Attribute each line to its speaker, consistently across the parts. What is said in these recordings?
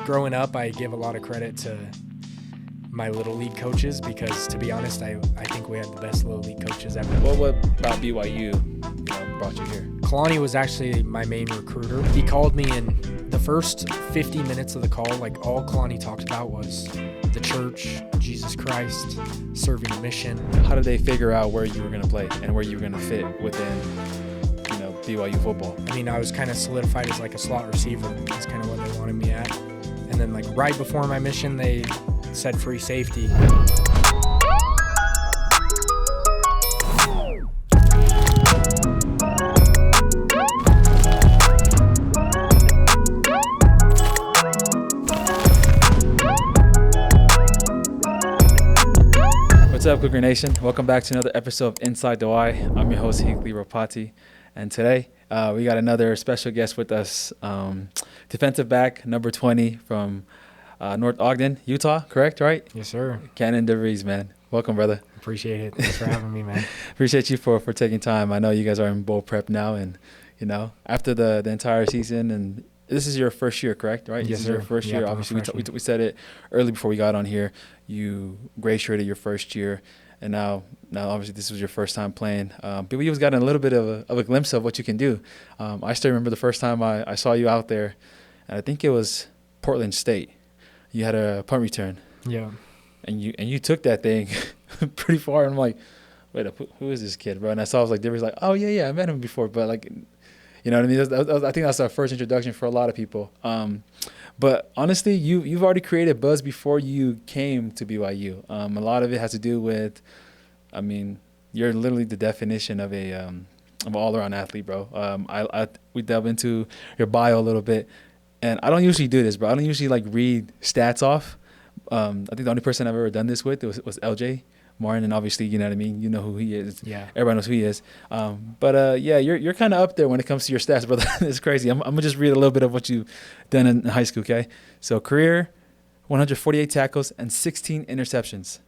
Speaker 1: growing up, I give a lot of credit to my Little League coaches because, to be honest, I think we had the best Little League coaches ever.
Speaker 2: What about BYU brought you here?
Speaker 1: Kalani was actually my main recruiter. He called me in the first 50 minutes of the call. Like, all Kalani talked about was the church, Jesus Christ, serving a mission.
Speaker 2: How did they figure out where you were going to play and where you were going to fit within, BYU football?
Speaker 1: I mean, I was kind of solidified as like a slot receiver. That's kind of what they wanted me at. And then like right before my mission, they said free safety.
Speaker 2: What's up, Cougar Nation? Welcome back to another episode of Inside the Y. I'm your host, Hinkley Rapati. And today, we got another special guest with us, defensive back, number 20 from North Ogden, Utah, correct, right?
Speaker 1: Yes, sir.
Speaker 2: Cannon DeVries, man. Welcome, brother.
Speaker 1: Appreciate it. Thanks for having me, man.
Speaker 2: Appreciate you for taking time. I know you guys are in bowl prep now, and, after the entire season, and this is your first year, correct, right?
Speaker 1: Yes,
Speaker 2: this is
Speaker 1: sir.
Speaker 2: your first year. Obviously, we said it early before we got on here. You gray-shirted your first year, and now obviously this was your first time playing. BYU has gotten a little bit of a glimpse of what you can do. I still remember the first time I saw you out there, and I think it was Portland State. You had a punt return.
Speaker 1: Yeah.
Speaker 2: And you took that thing pretty far, and I'm like, wait up, who is this kid, bro? And I saw, I was like, DeVries like, oh, yeah, I met him before, but like, you know what I mean? I think that's our first introduction for a lot of people. But honestly, you've already created buzz before you came to BYU. A lot of it has to do with, you're literally the definition of an all-around athlete, bro. We delve into your bio a little bit, and I don't usually do this, bro. I don't usually like read stats off. I think the only person I've ever done this with was LJ Martin, and obviously, you know what I mean? You know who he is.
Speaker 1: Yeah.
Speaker 2: Everybody knows who he is. You're kind of up there when it comes to your stats, brother. It's crazy. I'm going to just read a little bit of what you've done in high school, okay? So career, 148 tackles and 16 interceptions.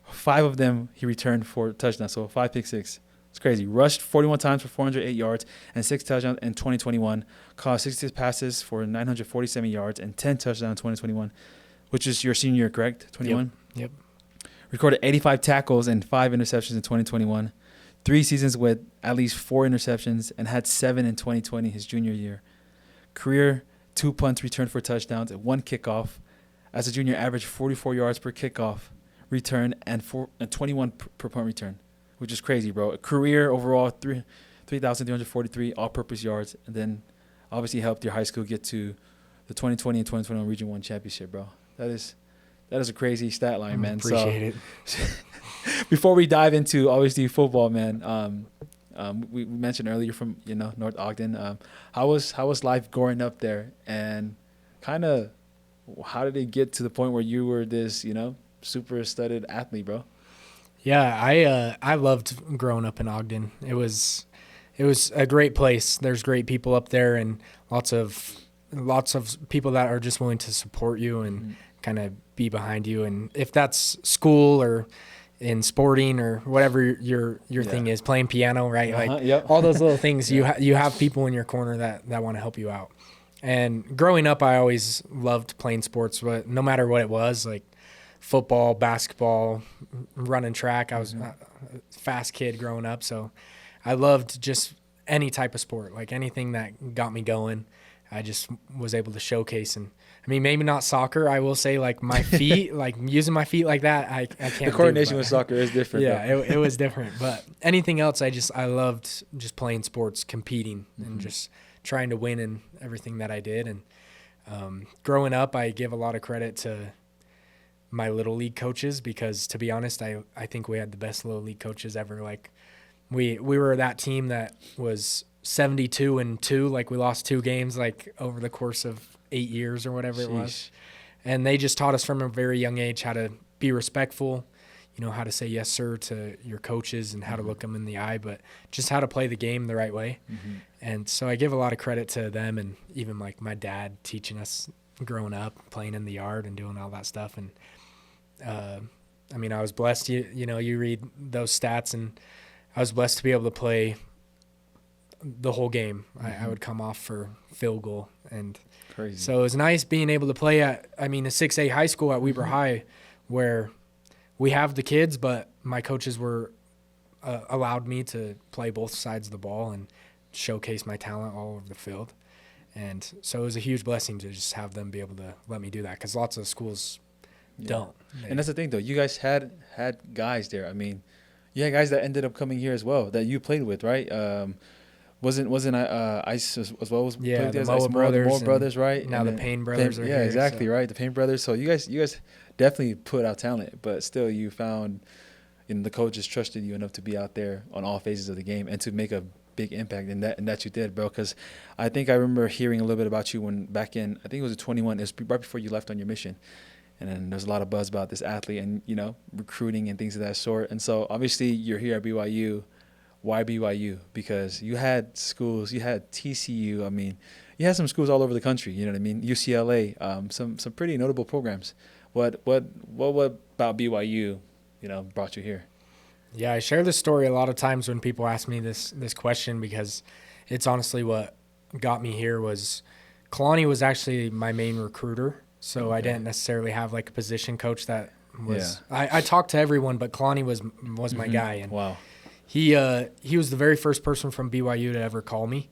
Speaker 2: 5 of them he returned for touchdowns, so 5 pick six. It's crazy. Rushed 41 times for 408 yards and 6 touchdowns in 2021. Caught 66 passes for 947 yards and 10 touchdowns in 2021, which is your senior year, correct? 21?
Speaker 1: Yep.
Speaker 2: Recorded 85 tackles and 5 interceptions in 2021. 3 seasons with at least 4 interceptions and had 7 in 2020, his junior year. Career, 2 punts returned for touchdowns and 1 kickoff. As a junior, averaged 44 yards per kickoff return and 21 per punt return, which is crazy, bro. A career overall, 3,343 all-purpose yards, and then obviously helped your high school get to the 2020 and 2021 Region 1 championship, bro. That is a crazy stat line, man.
Speaker 1: Appreciate it.
Speaker 2: Before we dive into, obviously, football, man, we mentioned earlier you're from, North Ogden. How was life growing up there? And kind of how did it get to the point where you were this, super studded athlete, bro?
Speaker 1: Yeah, I loved growing up in Ogden. It was a great place. There's great people up there and lots of people that are just willing to support you and kind of be behind you. And if that's school or in sporting or whatever your thing is, playing piano, right? All those little things, you have people in your corner that want to help you out. And growing up, I always loved playing sports, but no matter what it was, like football, basketball, running track. I was a fast kid growing up, so I loved just any type of sport, like anything that got me going. I just was able to showcase. And maybe not soccer. I will say, like, my feet, like using my feet like that, I can't do.
Speaker 2: The coordination with soccer is different.
Speaker 1: Yeah, it was different. But anything else, I loved just playing sports, competing, and just trying to win in everything that I did. And growing up, I give a lot of credit to my Little League coaches because, to be honest, I think we had the best Little League coaches ever. Like, we were that team that was 72-2, like we lost 2 games like over the course of 8 years or whatever it was. And they just taught us from a very young age how to be respectful, how to say yes, sir, to your coaches and how to look them in the eye, but just how to play the game the right way. And so I give a lot of credit to them and even like my dad teaching us growing up, playing in the yard and doing all that stuff. And I was blessed, you read those stats, and I was blessed to be able to play the whole game. I would come off for field goal. And
Speaker 2: Crazy.
Speaker 1: so it was nice being able to play at, a 6A high school at Weber High, where we have the kids, but my coaches were allowed me to play both sides of the ball and showcase my talent all over the field. And so it was a huge blessing to just have them be able to let me do that, because lots of schools don't.
Speaker 2: And that's the thing, though. You guys had guys there. I mean, you had guys that ended up coming here as well that you played with, right? Wasn't Ice as well? Was
Speaker 1: Yeah, the
Speaker 2: Moa brothers, right?
Speaker 1: Now the Payne brothers are here.
Speaker 2: Yeah, exactly,
Speaker 1: so.
Speaker 2: right. The Payne brothers. So you guys definitely put out talent, but still you found, the coaches trusted you enough to be out there on all phases of the game and to make a big impact, and that you did, bro. Because I think I remember hearing a little bit about you when back in, I think it was 21. It was right before you left on your mission. And then there's a lot of buzz about this athlete and, recruiting and things of that sort. And so obviously you're here at BYU. Why BYU? Because you had schools, you had TCU. I mean, you had some schools all over the country. You know what I mean? UCLA, some pretty notable programs. What about BYU, brought you here?
Speaker 1: Yeah, I share this story a lot of times when people ask me this question, because it's honestly what got me here. Was Kalani was actually my main recruiter. So okay. I didn't necessarily have like a position coach that was. Yeah. I talked to everyone, but Kalani was my guy, and
Speaker 2: wow,
Speaker 1: he was the very first person from BYU to ever call me.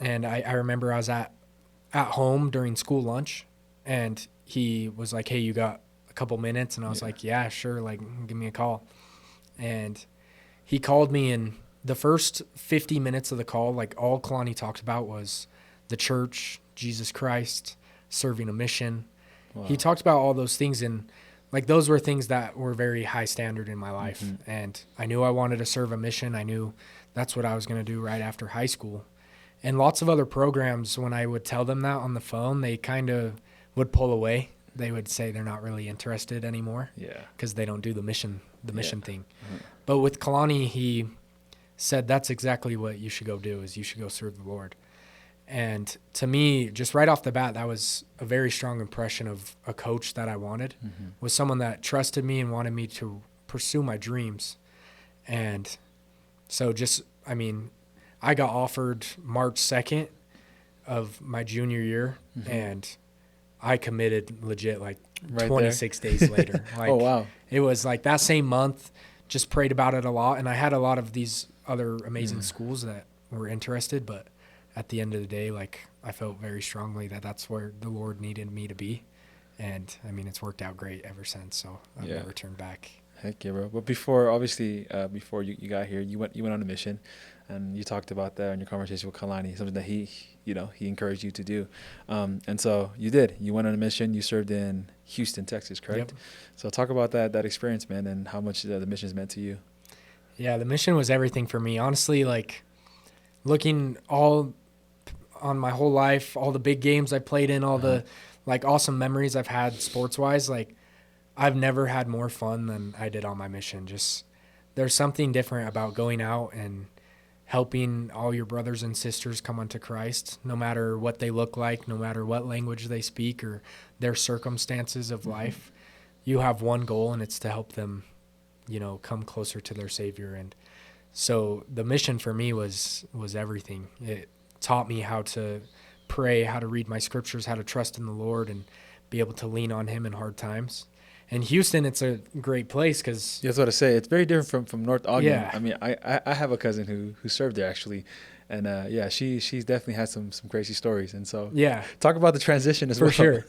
Speaker 1: And I remember I was at home during school lunch, and he was like, "Hey, you got a couple minutes?" And I was like, "Yeah, sure. Like, give me a call." And he called me, and the first 50 minutes of the call, like all Kalani talked about was the church, Jesus Christ, serving a mission. Wow. He talked about all those things, and like those were things that were very high standard in my life. Mm-hmm. And I knew I wanted to serve a mission. I knew that's what I was going to do right after high school. And lots of other programs, when I would tell them that on the phone, they kind of would pull away. They would say they're not really interested anymore. Yeah. Because they don't do the mission thing. Mm-hmm. But with Kalani, he said that's exactly what you should go do, is you should go serve the Lord. And to me, just right off the bat, that was a very strong impression of a coach that I wanted, was someone that trusted me and wanted me to pursue my dreams. And so I got offered March 2nd of my junior year, and I committed legit like right 26 days later. Like, oh, wow. It was like that same month, just prayed about it a lot. And I had a lot of these other amazing schools that were interested, but at the end of the day, like, I felt very strongly that that's where the Lord needed me to be. And, it's worked out great ever since, so I've never turned back.
Speaker 2: Heck yeah, bro. But before you got here, you went on a mission, and you talked about that in your conversation with Kalani, something that he encouraged you to do. And so you did. You went on a mission. You served in Houston, Texas, correct? Yep. So talk about that experience, man, and how much the mission's meant to you.
Speaker 1: Yeah, the mission was everything for me. Honestly, like, looking all on my whole life, all the big games I played in, all the like awesome memories I've had sports-wise, like, I've never had more fun than I did on my mission. Just there's something different about going out and helping all your brothers and sisters come unto Christ, no matter what they look like, no matter what language they speak or their circumstances of life. You have one goal, and it's to help them, come closer to their Savior. And so the mission for me was everything. It taught me how to pray, how to read my scriptures, how to trust in the Lord and be able to lean on him in hard times. And Houston, it's a great place because...
Speaker 2: That's what I say. It's very different from North Ogden.
Speaker 1: Yeah.
Speaker 2: I have a cousin who served there, actually. And, she's definitely had some crazy stories. And so talk about the transition as well.
Speaker 1: For sure.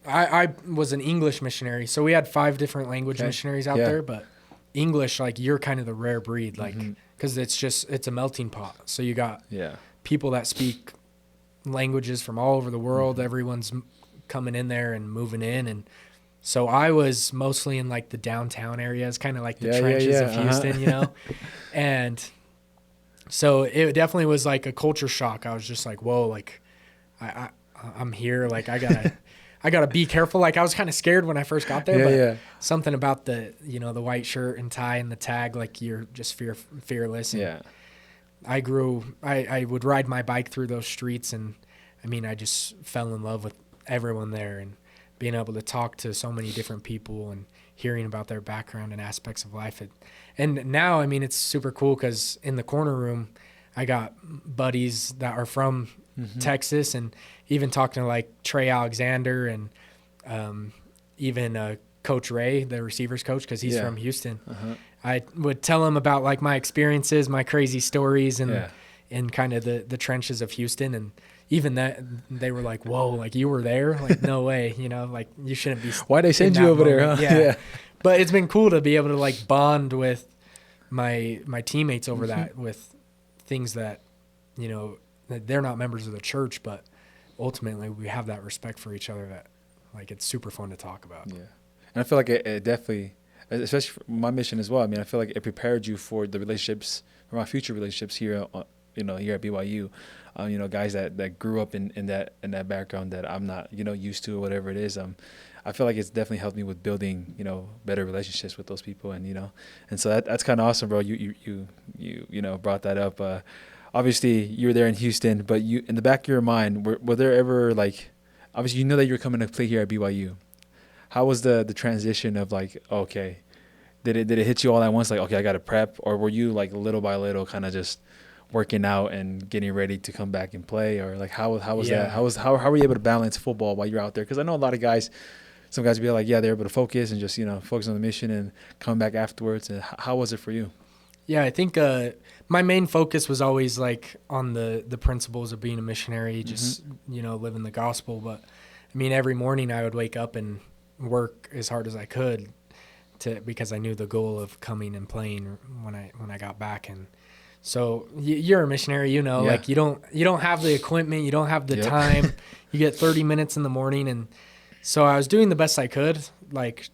Speaker 1: I was an English missionary. So we had 5 different language missionaries out there. But English, like, you're kind of the rare breed, like, because it's a melting pot. So you got people that speak languages from all over the world. Everyone's coming in there and moving in. And so I was mostly in like the downtown areas, kind of like the trenches of Houston, And so it definitely was like a culture shock. I was just like, whoa, like I'm here. Like I gotta be careful. Like I was kind of scared when I first got there, but something about the white shirt and tie and the tag, like you're just fearless. And I would ride my bike through those streets, and I just fell in love with everyone there, and being able to talk to so many different people and hearing about their background and aspects of life. And now, it's super cool because in the corner room, I got buddies that are from Texas, and even talking to like Trey Alexander and even Coach Ray, the receivers coach, because he's from Houston. I would tell him about like my experiences, my crazy stories, and in kind of the trenches of Houston. And even that, they were like, "Whoa, like you were there? Like no way, you know, like you shouldn't be."
Speaker 2: Why they send you over
Speaker 1: moment.
Speaker 2: there? Huh?
Speaker 1: Yeah. But it's been cool to be able to like bond with my teammates over that, with things that, you know, that they're not members of the church, but ultimately we have that respect for each other that like it's super fun to talk about.
Speaker 2: Yeah. And I feel like it definitely, especially for my mission as well. I mean, I feel like it prepared you for the relationships, for my future relationships here, you know, here at BYU. You know, guys that grew up in that background that I'm not, you know, used to or whatever it is. I feel like it's definitely helped me with building, you know, better relationships with those people, and you know, and so that's kind of awesome, bro. You know brought that up. Obviously, you were there in Houston, but you in the back of your mind, were there ever like, obviously you know that you were coming to play here at BYU. How was the transition of like, okay, did it hit you all at once? Like, okay, I got to prep, or were you like little by little kind of just working out and getting ready to come back and play, or like how was that? How were you able to balance football while you're out there? Because I know a lot of guys, some guys would be like, yeah, they're able to focus and just, you know, focus on the mission and come back afterwards. And how was it for you?
Speaker 1: Yeah, I think my main focus was always like on the principles of being a missionary, just, you know, living the gospel. But I mean, every morning I would wake up and work as hard as I could because I knew the goal of coming and playing when I got back. And so you're a missionary, you know, like you don't have the equipment, you don't have the time. You get 30 minutes in the morning, and so I was doing the best I could, like,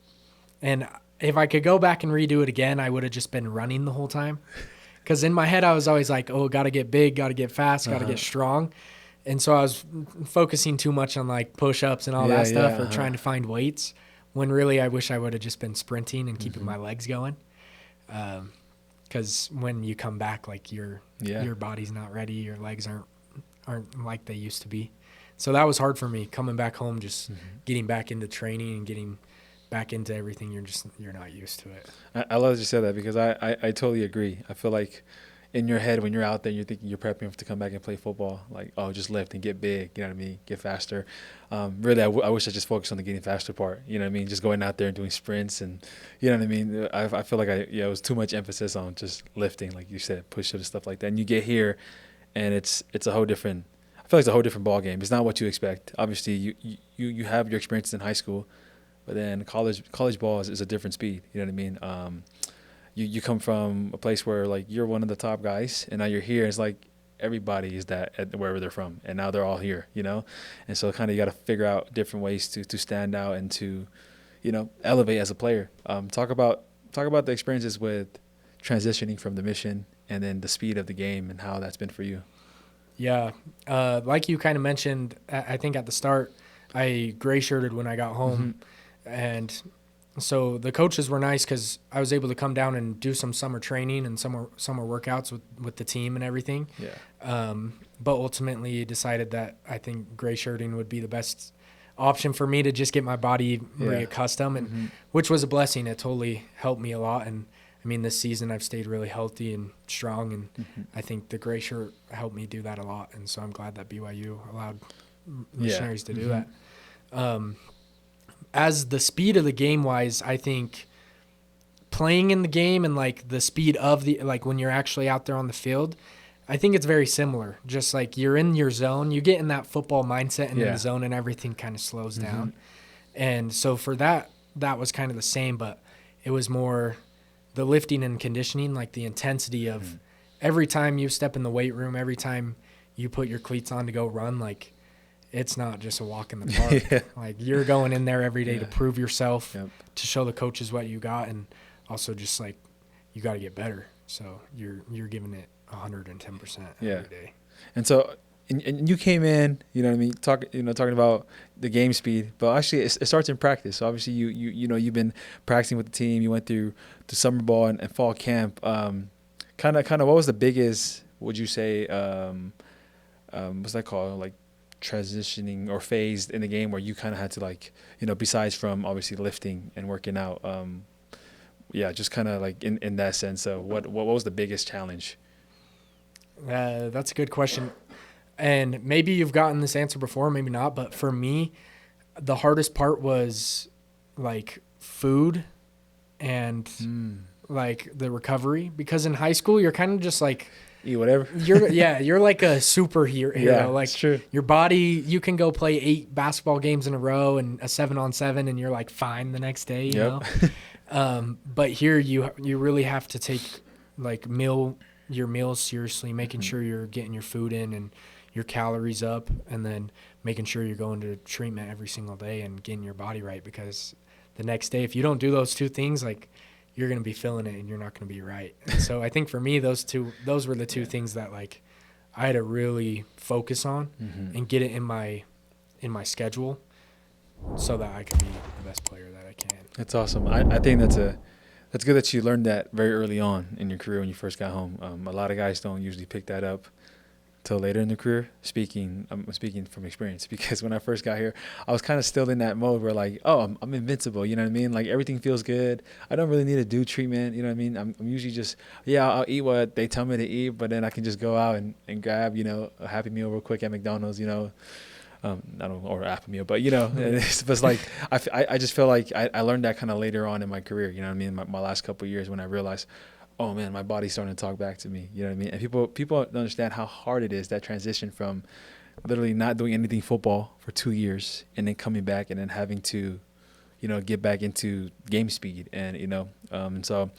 Speaker 1: and if I could go back and redo it again, I would have just been running the whole time. Because in my head, I was always like, oh, got to get big, got to get fast, got to get strong. And so I was focusing too much on like push-ups and all that stuff, or trying to find weights, when really I wish I would have just been sprinting and keeping my legs going. Because when you come back, like your body's not ready, your legs aren't like they used to be. So that was hard for me, coming back home, just getting back into training and getting back into everything. You're not used to it.
Speaker 2: I love that you said that, because I totally agree. I feel like in your head when you're out there, you're thinking you're prepping to come back and play football. Like, oh, just lift and get big, you know what I mean? Get faster. Really, I wish I just focused on the getting faster part, you know what I mean? Just going out there and doing sprints and, you know what I mean? I feel like it was too much emphasis on just lifting, like you said, push-ups and stuff like that. And you get here, and it's a whole different, I feel like it's a whole different ball game. It's not what you expect. Obviously, you have your experiences in high school, but then college ball is a different speed. You know what I mean? You come from a place where like you're one of the top guys, and now you're here. And it's like everybody is that at wherever they're from, and now they're all here. You know, and so kind of you got to figure out different ways to stand out and to, you know, elevate as a player. Talk about the experiences with transitioning from the mission and then the speed of the game and how that's been for you.
Speaker 1: Yeah, like you kind of mentioned, I think at the start, I gray shirted when I got home, and so the coaches were nice because I was able to come down and do some summer training and summer workouts with the team and everything. Yeah. But ultimately decided that I think gray shirting would be the best option for me to just get my body reaccustomed, and which was a blessing. It totally helped me a lot. And I mean, this season I've stayed really healthy and strong, and I think the gray shirt helped me do that a lot. And so I'm glad that BYU allowed missionaries to do that. As the speed of the game wise, I think playing in the game and like the speed of the, like when you're actually out there on the field, I think it's very similar. Just like you're in your zone, you get in that football mindset and in the zone, and everything kind of slows down. And so for that was kind of the same, but it was more the lifting and conditioning, like the intensity of every time you step in the weight room, every time you put your cleats on to go run, like it's not just a walk in the park. Like you're going in there every day to prove yourself, to show the coaches what you got, and also just like you got to get better. So you're giving it 110% every day. And
Speaker 2: so and you came in, you know what I mean, talking about the game speed, but actually it starts in practice. So obviously you know you've been practicing with the team. You went through the summer ball and fall camp. Kind of what was the biggest, would you say, what's that called, like transitioning or phase in the game where you kind of had to, like, you know, besides from obviously lifting and working out, just kind of like in that sense. So what was the biggest challenge?
Speaker 1: That's a good question. And maybe you've gotten this answer before, maybe not. But for me, the hardest part was like food and like the recovery. Because in high school, you're kind of just like,
Speaker 2: Eat whatever.
Speaker 1: you're like a superhero.
Speaker 2: Yeah,
Speaker 1: like
Speaker 2: it's true.
Speaker 1: Your body, you can go play 8 basketball games in a row and a 7-on-7, and you're like fine the next day. You know. But here you really have to take like your meals seriously, making sure you're getting your food in and your calories up, and then making sure you're going to treatment every single day and getting your body right, because the next day, if you don't do those 2 things, like you're going to be feeling it and you're not going to be right. And so I think for me, those were the 2 things that like I had to really focus on and get it in my schedule so that I could be the best player that I can.
Speaker 2: That's awesome. I think that's good that you learned that very early on in your career when you first got home. A lot of guys don't usually pick that up till later in the career. I'm speaking from experience, because when I first got here, I was kind of still in that mode where like, oh, I'm invincible. You know what I mean? Like everything feels good. I don't really need to do treatment. You know what I mean? I'm usually just, I'll eat what they tell me to eat, but then I can just go out and grab, a Happy Meal real quick at McDonald's, I don't order a Happy Meal, but it's like I just feel like I learned that kind of later on in my career. You know what I mean? My last couple of years, when I realized, oh man, my body's starting to talk back to me. You know what I mean? And people don't understand how hard it is, that transition from literally not doing anything football for 2 years and then coming back and then having to, get back into game speed and so.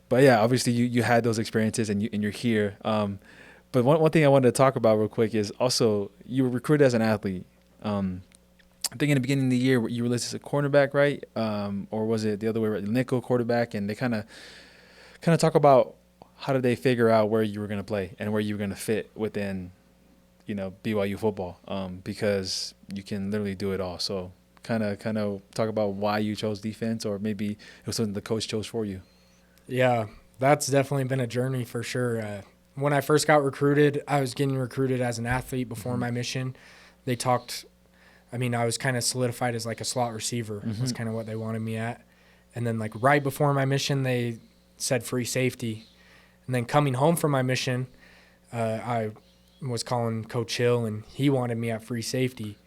Speaker 2: But yeah, obviously you had those experiences and you're here. But one thing I wanted to talk about real quick is also you were recruited as an athlete. I think in the beginning of the year you were listed as a cornerback, right? Or was it the other way around, nickel quarterback? And they kind of talk about how did they figure out where you were going to play and where you were going to fit within, BYU football, because you can literally do it all. So kind of talk about why you chose defense, or maybe it was something the coach chose for you.
Speaker 1: Yeah, that's definitely been a journey for sure. When I first got recruited, I was getting recruited as an athlete before my mission. They talked, I was kind of solidified as like a slot receiver. That's kind of what they wanted me at. And then like right before my mission, they said free safety. And then coming home from my mission, I was calling Coach Hill, and he wanted me at free safety.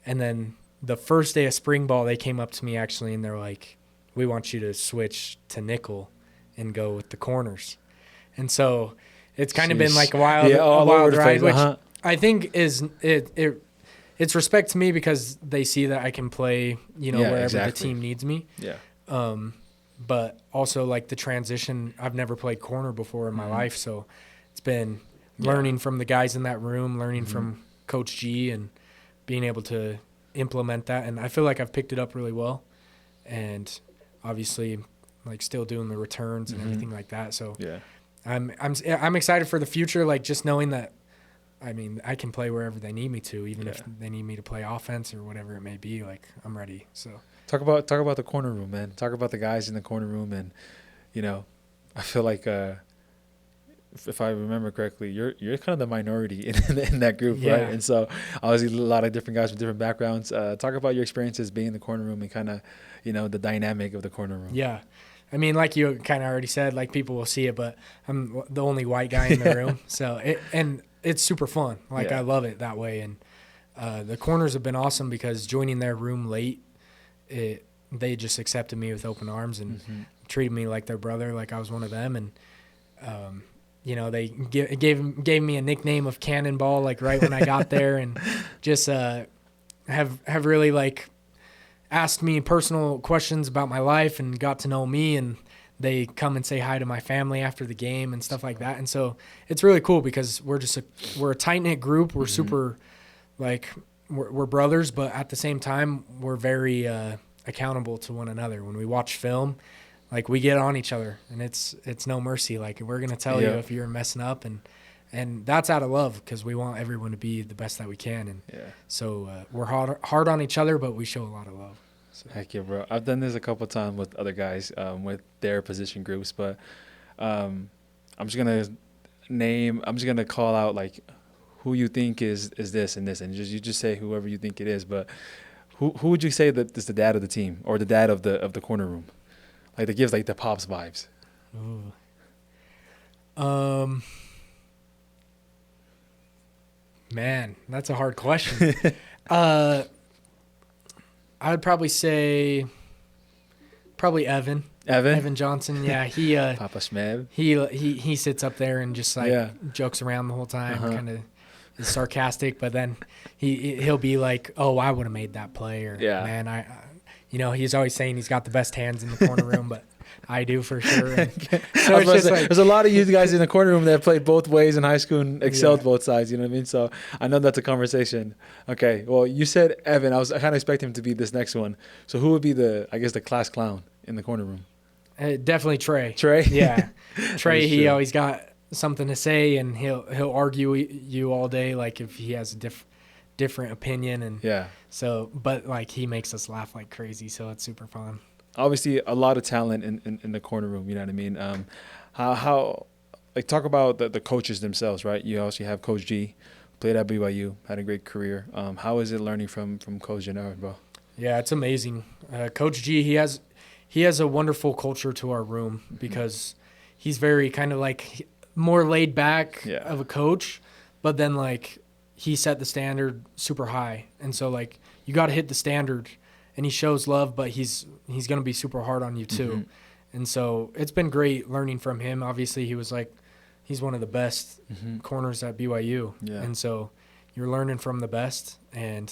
Speaker 1: And then the first day of spring ball, they came up to me actually, and they're like, we want you to switch to nickel and go with the corners. And so it's kind of been like a wild ride, which I think is it's respect to me, because they see that I can play, wherever the team needs me.
Speaker 2: Yeah.
Speaker 1: But also like the transition, I've never played corner before in my life, so it's been learning from the guys in that room, learning from Coach G, and being able to implement that. And I feel like I've picked it up really well, and obviously like still doing the returns and everything like that. So I'm excited for the future, like just knowing that, I can play wherever they need me to, even if they need me to play offense or whatever it may be. Like I'm ready. So
Speaker 2: talk about the corner room, man. Talk about the guys in the corner room, and I feel like if I remember correctly, you're kind of the minority in that group, right? And so obviously a lot of different guys with different backgrounds. Talk about your experiences being in the corner room and kind of the dynamic of the corner room.
Speaker 1: Yeah. Like you kind of already said, like people will see it, but I'm the only white guy in the room. So it's super fun. Like I love it that way. And the corners have been awesome, because joining their room late, they just accepted me with open arms and treated me like their brother, like I was one of them. And, they gave me a nickname of Cannonball, like right when I got there, and just have really like asked me personal questions about my life and got to know me, and they come and say hi to my family after the game and stuff like that. And so it's really cool, because we're a tight-knit group. We're super, like, we're brothers, but at the same time, we're very accountable to one another. When we watch film, like, we get on each other, and it's no mercy. Like, we're going to tell you if you're messing up, and that's out of love, because we want everyone to be the best that we can. And so we're hard on each other, but we show a lot of love. So.
Speaker 2: Heck yeah, bro. I've done this a couple of times with other guys with their position groups, but I'm just gonna call out like who you think is this and this, and you just say whoever you think it is. But who would you say that is the dad of the team, or the dad of the corner room, like that gives like the pops vibes?
Speaker 1: Ooh. Man, that's a hard question. I would probably say Evan. Evan Johnson. Yeah, he
Speaker 2: Papa Schmeb.
Speaker 1: he sits up there and just like jokes around the whole time, kind of is sarcastic, but then he'll be like, "Oh, I would have made that play," or "Man, I he's always saying he's got the best hands in the corner room, but I do for sure." And so it's just
Speaker 2: there's a lot of you guys in the corner room that played both ways in high school and excelled both sides. You know what I mean? So I know that's a conversation. Okay, well, you said Evan. I kind of expect him to be this next one. So who would be the class clown in the corner room?
Speaker 1: Definitely Trey.
Speaker 2: Trey?
Speaker 1: Yeah. Trey, he always got something to say, and he'll argue you all day, like if he has a different opinion. And so, but like he makes us laugh like crazy, so it's super fun.
Speaker 2: Obviously, a lot of talent in the corner room, you know what I mean? How like talk about the coaches themselves, right? You also have Coach G, played at BYU, had a great career. How is it learning from Coach Gennard, bro?
Speaker 1: Yeah, it's amazing. Coach G, he has a wonderful culture to our room because he's very kind of like more laid back of a coach, but then like he set the standard super high. And so like you got to hit the standard, and he shows love, but he's going to be super hard on you too. And so it's been great learning from him. Obviously he's one of the best corners at BYU. Yeah. And so you're learning from the best, and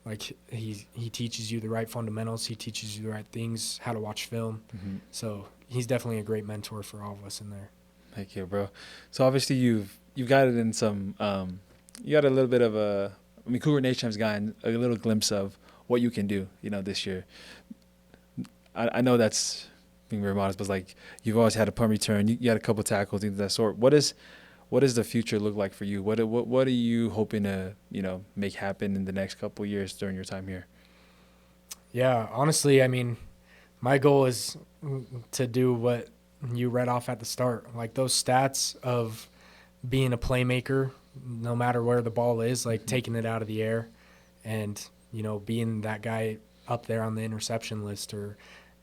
Speaker 1: like he teaches you the right fundamentals. He teaches you the right things, how to watch film. So he's definitely a great mentor for all of us in there.
Speaker 2: Thank you, bro. So obviously you've got it in some you got a little bit of Cougar Nation has gotten a little glimpse of what you can do, this year. I know that's being very modest, but like you've always had a punt return. You had a couple tackles, things of that sort. What does the future look like for you? What are you hoping to make happen in the next couple of years during your time here?
Speaker 1: Yeah, honestly, I mean, my goal is to do what you read off at the start, like those stats of being a playmaker, no matter where the ball is, like taking it out of the air, and being that guy up there on the interception list, or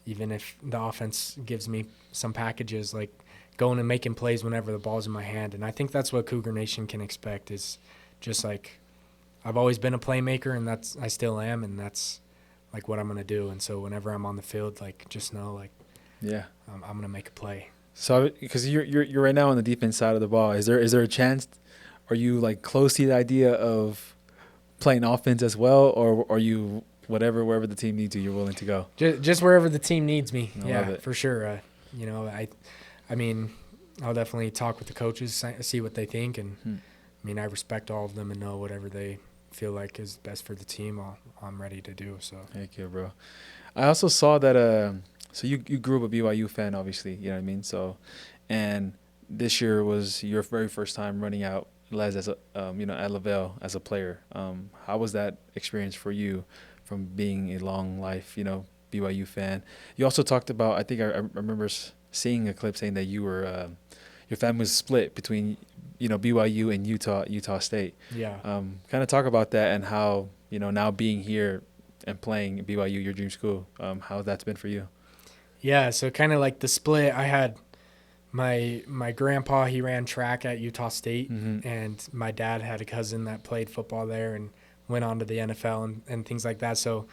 Speaker 1: even if the offense gives me some packages, like going and making plays whenever the ball's in my hand. And I think that's what Cougar Nation can expect, is just like I've always been a playmaker, and I still am, and that's like what I'm going to do. And so whenever I'm on the field, like just know like I'm going to make a play.
Speaker 2: So because you're right now on the defense side of the ball, is there a chance, are you like close to the idea of playing offense as well, or are you wherever the team needs you, you're willing to go?
Speaker 1: Just wherever the team needs me.
Speaker 2: I love it.
Speaker 1: For sure. I mean, I'll definitely talk with the coaches, see what they think, and I mean, I respect all of them and know whatever they feel like is best for the team, I'm ready to do. So
Speaker 2: thank you, bro. I also saw that so you grew up a BYU fan, obviously, you know what I mean? So, and this year was your very first time running out as a at Lavelle as a player. How was that experience for you from being a long life, BYU fan? You also talked about, I think I remember seeing a clip saying that you were your family was split between BYU and Utah State.
Speaker 1: Yeah.
Speaker 2: Kind of talk about that and how now being here and playing at BYU, your dream school, how that's been for you.
Speaker 1: Yeah, so kind of like the split, I had my grandpa, he ran track at Utah State, and my dad had a cousin that played football there and went on to the NFL and things like that. So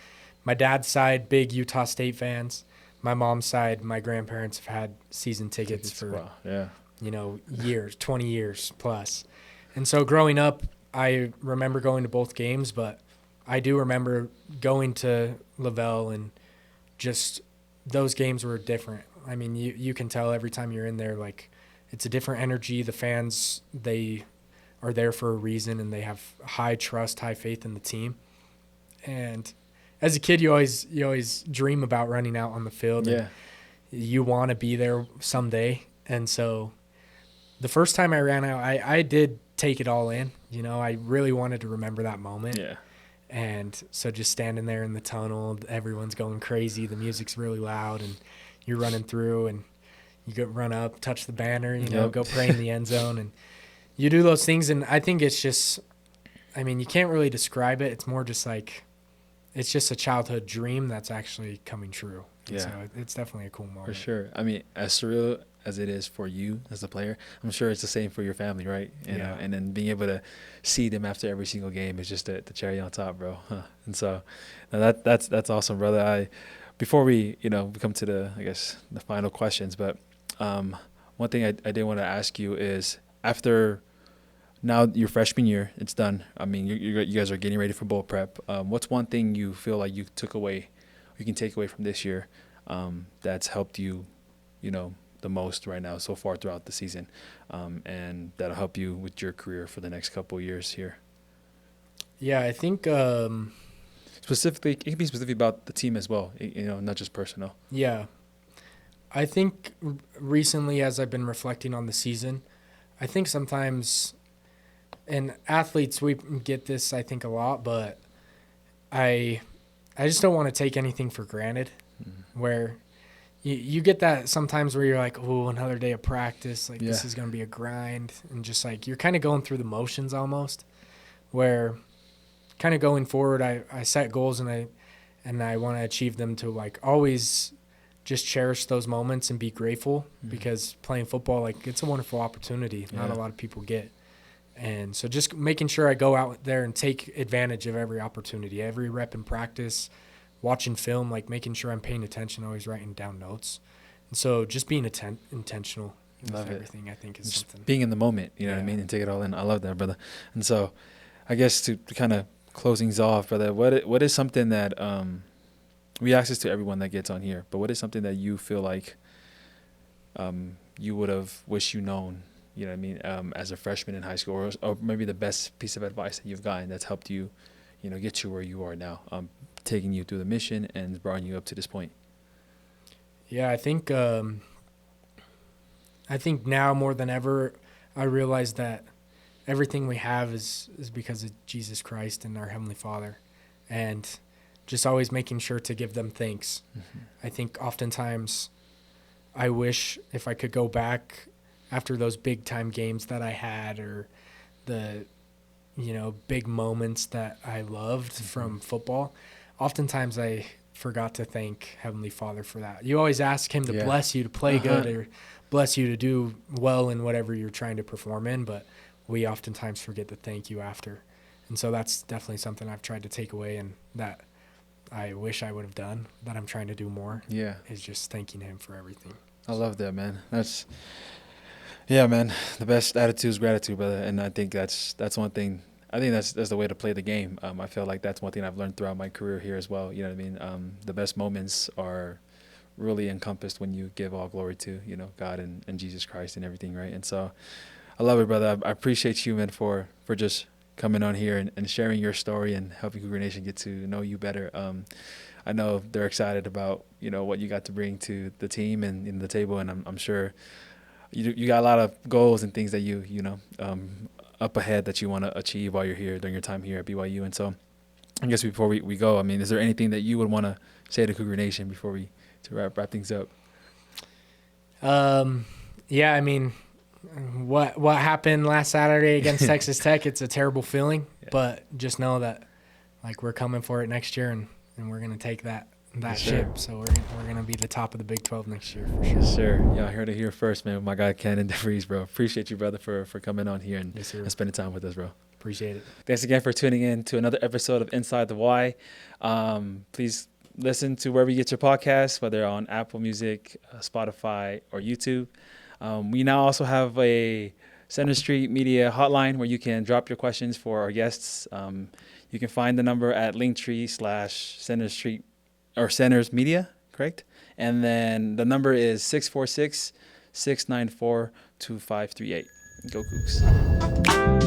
Speaker 1: my dad's side, big Utah State fans. My mom's side, my grandparents have had season tickets for years, 20 years plus. And so growing up, I remember going to both games, but I do remember going to Lavelle, and just those games were different. I mean, you can tell every time you're in there, like it's a different energy. The fans, they are there for a reason, and they have high trust, high faith in the team. And as a kid, you always dream about running out on the field.
Speaker 2: Yeah.
Speaker 1: And you want to be there someday. And so the first time I ran out, I did take it all in. I really wanted to remember that moment.
Speaker 2: Yeah.
Speaker 1: And so just standing there in the tunnel, everyone's going crazy. The music's really loud, and you're running through, and you go run up, touch the banner, go pray in the end zone, and you do those things. And I think it's just, I mean, you can't really describe it. It's more just like, it's just a childhood dream that's actually coming true. And so it's definitely a cool moment.
Speaker 2: For sure. I mean, as surreal as it is for you as a player, I'm sure it's the same for your family, right? And then being able to see them after every single game is just the cherry on top, bro. And so that's awesome, brother. Before we come to the final questions, but one thing I did want to ask you is, after now your freshman year, it's done. I mean, you guys are getting ready for bowl prep. What's one thing you feel like you can take away from this year that's helped you, the most right now so far throughout the season, and that'll help you with your career for the next couple of years here?
Speaker 1: Yeah, I think
Speaker 2: specifically, it can be specific about the team as well, not just personal.
Speaker 1: Yeah. I think recently, as I've been reflecting on the season, I think sometimes, and athletes, we get this, I think, a lot, but I just don't want to take anything for granted, where you get that sometimes where you're like, oh, another day of practice, like this is going to be a grind, and just like you're kind of going through the motions almost, where kind of going forward, I set goals and I want to achieve them to like always just cherish those moments and be grateful, because playing football, like, it's a wonderful opportunity. Not a lot of people get. And so just making sure I go out there and take advantage of every opportunity, every rep in practice, watching film, like making sure I'm paying attention, always writing down notes. And so just being intentional with everything, I think, is
Speaker 2: just
Speaker 1: something.
Speaker 2: Being in the moment, you know what I mean, and take it all in. I love that, brother. And so I guess to kind of close things off, brother, what is something that we ask this to everyone that gets on here, but what is something that you feel like you would have wished you known, you know what I mean, as a freshman in high school, or maybe the best piece of advice that you've gotten that's helped you, get you where you are now, taking you through the mission and brought you up to this point?
Speaker 1: Yeah, I think now more than ever, I realize that everything we have is because of Jesus Christ and our Heavenly Father, and just always making sure to give them thanks. I think oftentimes I wish if I could go back after those big time games that I had, or the, big moments that I loved from football. Oftentimes I forgot to thank Heavenly Father for that. You always ask him to bless you to play good, or bless you to do well in whatever you're trying to perform in, but we oftentimes forget to thank you after. And so that's definitely something I've tried to take away, and that I wish I would have done, that I'm trying to do more. Yeah. Is just thanking him for everything.
Speaker 2: I love that, man. Man, the best attitude is gratitude, brother. And I think that's one thing. I think that's the way to play the game. I feel like that's one thing I've learned throughout my career here as well. You know what I mean? The best moments are really encompassed when you give all glory to, God and Jesus Christ and everything, right? And so I love it, brother. I appreciate you, man, for just coming on here and sharing your story and helping Cougar Nation get to know you better. I know they're excited about, what you got to bring to the team and in the table, and I'm sure you got a lot of goals and things that you up ahead that you want to achieve while you're here during your time here at BYU. And so I guess before we go, I mean, is there anything that you would want to say to Cougar Nation before we wrap things up?
Speaker 1: Yeah, I mean, what happened last Saturday against Texas Tech, it's a terrible feeling, but just know that, like, we're coming for it next year, and we're going to take that ship. So we're going to be the top of the Big 12 next year for sure.
Speaker 2: Yes, sir. Yeah, I heard it here first, man, with my guy Cannon DeVries, bro. Appreciate you, brother, for coming on here and spending time with us, bro.
Speaker 1: Appreciate it.
Speaker 2: Thanks again for tuning in to another episode of Inside the Y. Please listen to wherever you get your podcasts, whether on Apple Music, Spotify, or YouTube. We now also have a Center Street Media hotline where you can drop your questions for our guests. You can find the number at Linktree/Center Street or Centers Media, correct? And then the number is 646-694-2538. Go Cougs.